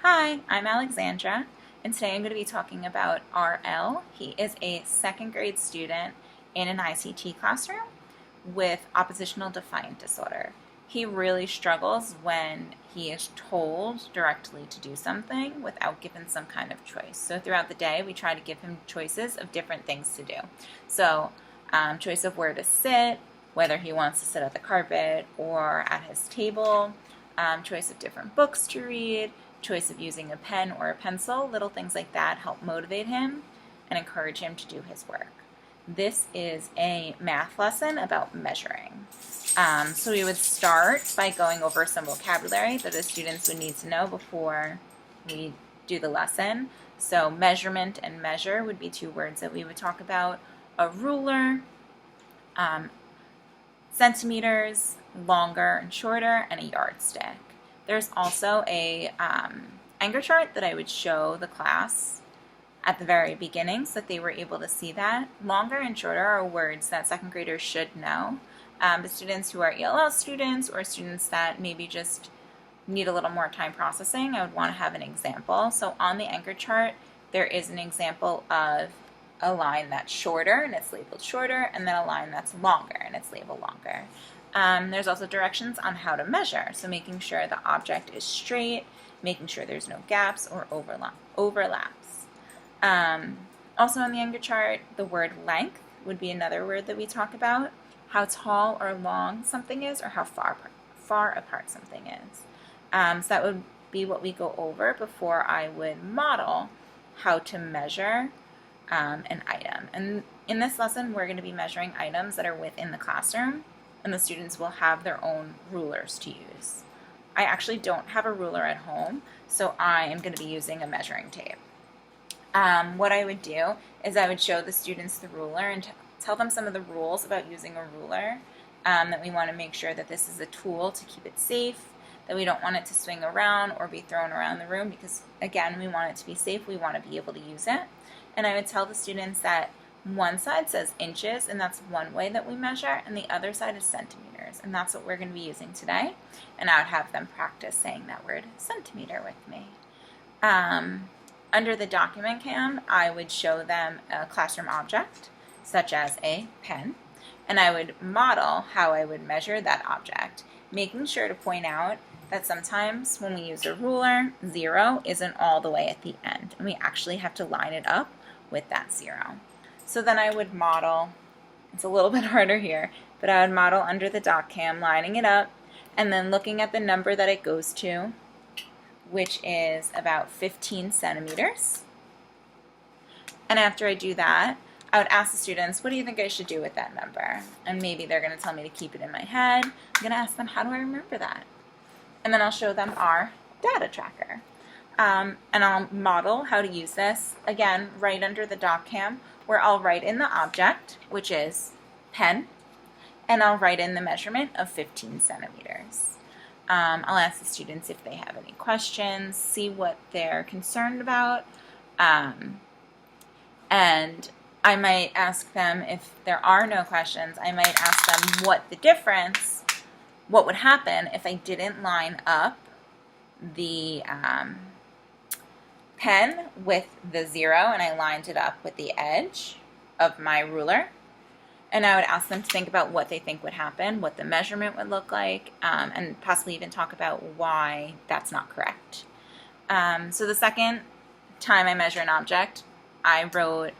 Hi, I'm Alexandra, and today I'm going to be talking about RL. He is a second grade student in an ICT classroom with oppositional defiant disorder. He really struggles when he is told directly to do something without given some kind of choice. So throughout the day, we try to give him choices of different things to do. So, choice of where to sit, whether he wants to sit at the carpet or at his table, choice of different books to read, choice of using a pen or a pencil. Little things like that help motivate him and encourage him to do his work. This is a math lesson about measuring. So we would start by going over some vocabulary that the students would need to know before we do the lesson. So measurement and measure would be two words that we would talk about. A ruler, centimeters, longer and shorter, and a yardstick. There's also a Anchor chart that I would show the class at the very beginning so that they were able to see that. Longer and shorter are words that second graders should know. The students who are ELL students or students that maybe just need a little more time processing, I would want to have an example. So on the Anchor chart, there is an example of a line that's shorter and it's labeled shorter, and then a line that's longer and it's labeled longer. There's also directions on how to measure, so making sure the object is straight, making sure there's no gaps or overlaps. Also on the Anchor chart, the word length would be another word that we talk about. How tall or long something is, or how far apart something is. So that would be what we go over before I would model how to measure an item. And in this lesson, we're going to be measuring items that are within the classroom, and the students will have their own rulers to use. I actually don't have a ruler at home, so I am going to be using a measuring tape. What I would do is I would show the students the ruler and tell them some of the rules about using a ruler, that we want to make sure that this is a tool to keep it safe, that we don't want it to swing around or be thrown around the room because, again, we want it to be safe. We want to be able to use it. And I would tell the students that one side says inches, and that's one way that we measure, and the other side is centimeters, and that's what we're going to be using today. And I would have them practice saying that word centimeter with me. Under the document cam, I would show them a classroom object, such as a pen, and I would model how I would measure that object, making sure to point out that sometimes when we use a ruler, 0 isn't all the way at the end, and we actually have to line it up with that 0. So then I would model, it's a little bit harder here, but I would model under the doc cam, lining it up, and then looking at the number that it goes to, which is about 15 centimeters. And after I do that, I would ask the students, what do you think I should do with that number? And maybe they're going to tell me to keep it in my head. I'm going to ask them, how do I remember that? And then I'll show them our data tracker. And I'll model how to use this, again, right under the doc cam, where I'll write in the object, which is pen, and I'll write in the measurement of 15 centimeters. I'll ask the students if they have any questions, see what they're concerned about, and I might ask them, if there are no questions, I might ask them what would happen if I didn't line up the pen with the 0 and I lined it up with the edge of my ruler. And I would ask them to think about what they think would happen, what the measurement would look like, and possibly even talk about why that's not correct. So the second time I measure an object, I wrote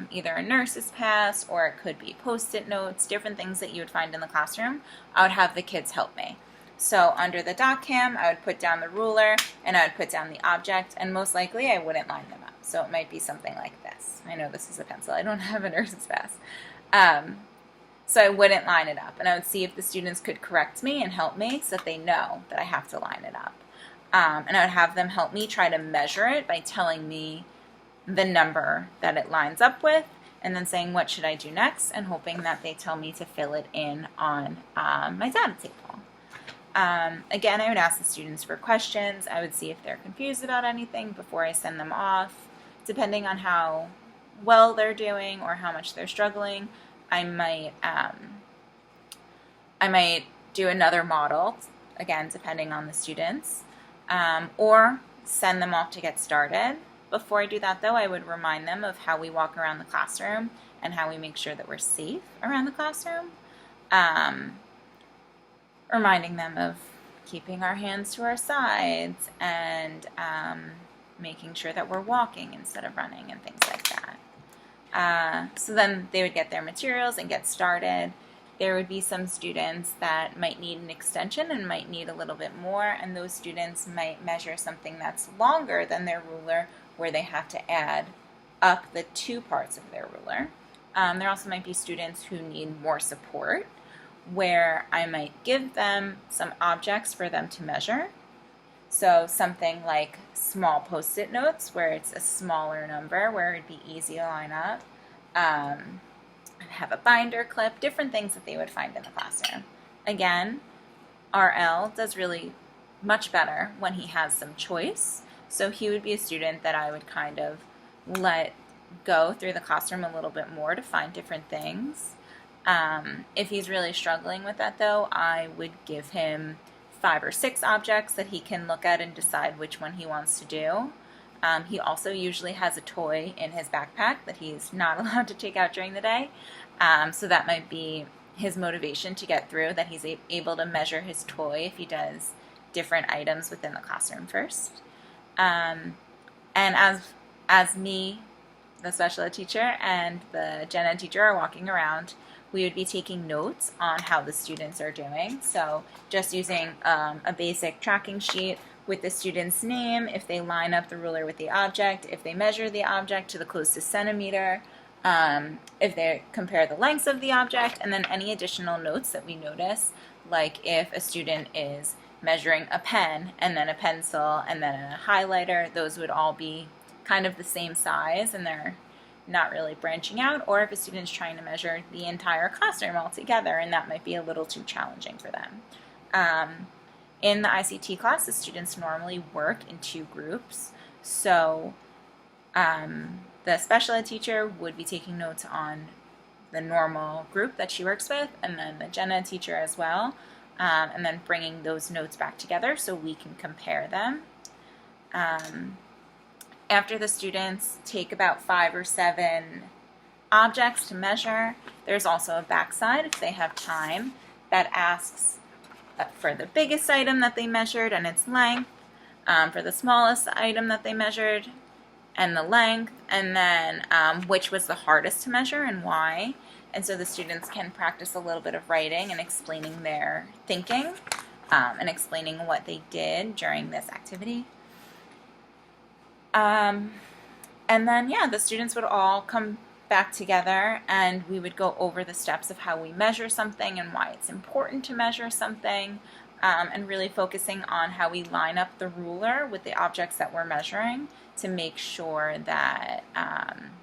either a nurse's pass, or it could be Post-it notes, different things that you would find in the classroom. I would have the kids help me. So under the doc cam, I would put down the ruler, and I would put down the object, and most likely I wouldn't line them up. So it might be something like this. I know this is a pencil. I don't have a nurse's pass. So I wouldn't line it up, and I would see if the students could correct me and help me so that they know that I have to line it up. And I would have them help me try to measure it by telling me the number that it lines up with, and then saying what should I do next, and hoping that they tell me to fill it in on my data table. Again, I would ask the students for questions. I would see if they're confused about anything before I send them off. Depending on how well they're doing or how much they're struggling, I might do another model, again, depending on the students, or send them off to get started. Before I do that, though, I would remind them of how we walk around the classroom and how we make sure that we're safe around the classroom. Reminding them of keeping our hands to our sides and making sure that we're walking instead of running and things like that. So then they would get their materials and get started. There would be some students that might need an extension and might need a little bit more, and those students might measure something that's longer than their ruler, where they have to add up the 2 parts of their ruler. There also might be students who need more support, where I might give them some objects for them to measure. So something like small Post-it notes, where it's a smaller number, where it'd be easy to line up. Have a binder clip, different things that they would find in the classroom. Again, RL does really much better when he has some choice. So he would be a student that I would kind of let go through the classroom a little bit more to find different things. If he's really struggling with that, though, I would give him 5 or 6 objects that he can look at and decide which one he wants to do. He also usually has a toy in his backpack that he's not allowed to take out during the day. So that might be his motivation to get through, that he's able to measure his toy if he does different items within the classroom first. And as me, the special ed teacher, and the gen ed teacher are walking around, we would be taking notes on how the students are doing. So just using a basic tracking sheet with the student's name, if they line up the ruler with the object, if they measure the object to the closest centimeter, if they compare the lengths of the object, and then any additional notes that we notice, like if a student is measuring a pen and then a pencil and then a highlighter, those would all be kind of the same size and they're not really branching out, or if a student's trying to measure the entire classroom altogether, and that might be a little too challenging for them. In the ICT class, the students normally work in 2 groups, so the special ed teacher would be taking notes on the normal group that she works with, and then the gen ed teacher as well, and then bringing those notes back together so we can compare them. After the students take about 5 or 7 objects to measure, there's also a backside, if they have time, that asks for the biggest item that they measured and its length, for the smallest item that they measured and the length, and then which was the hardest to measure and why. And so the students can practice a little bit of writing and explaining their thinking and explaining what they did during this activity. And then, the students would all come back together and we would go over the steps of how we measure something and why it's important to measure something, and really focusing on how we line up the ruler with the objects that we're measuring to make sure that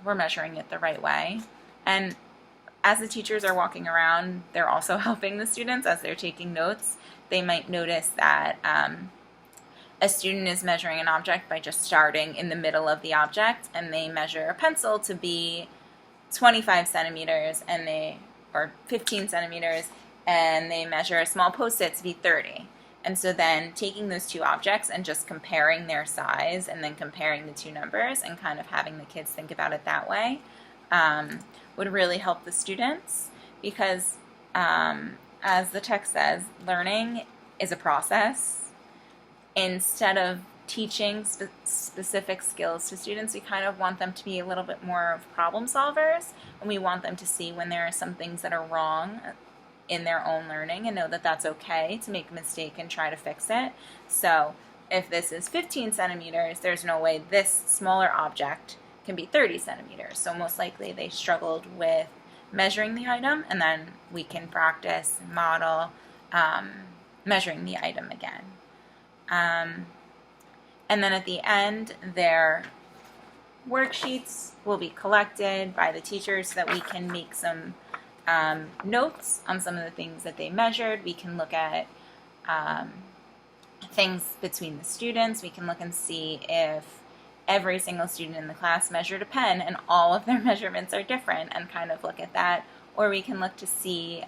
we're measuring it the right way. And as the teachers are walking around, they're also helping the students as they're taking notes. They might notice that a student is measuring an object by just starting in the middle of the object, and they measure a pencil to be 25 centimeters or 15 centimeters, and they measure a small Post-it to be 30. And so then taking those 2 objects and just comparing their size and then comparing the 2 numbers and kind of having the kids think about it that way would really help the students, because as the text says, learning is a process. Instead of teaching specific skills to students, we kind of want them to be a little bit more of problem solvers, and we want them to see when there are some things that are wrong in their own learning and know that that's okay to make a mistake and try to fix it. So if this is 15 centimeters, there's no way this smaller object can be 30 centimeters. So most likely they struggled with measuring the item, and then we can practice, model, measuring the item again. And then at the end, their worksheets will be collected by the teachers so that we can make some notes on some of the things that they measured. We can look at things between the students. We can look and see if every single student in the class measured a pen and all of their measurements are different, and kind of look at that. Or we can look to see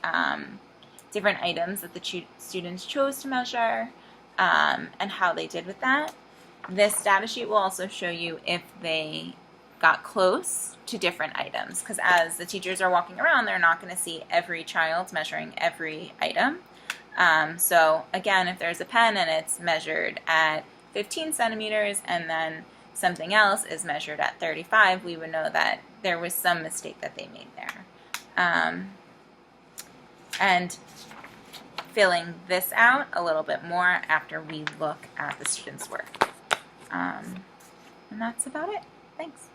different items that the students chose to measure, and how they did with that. This data sheet will also show you if they got close to different items, because as the teachers are walking around, they're not going to see every child measuring every item. So again, if there's a pen and it's measured at 15 centimeters and then something else is measured at 35, we would know that there was some mistake that they made there. And filling this out a little bit more after we look at the student's work. And that's about it. Thanks.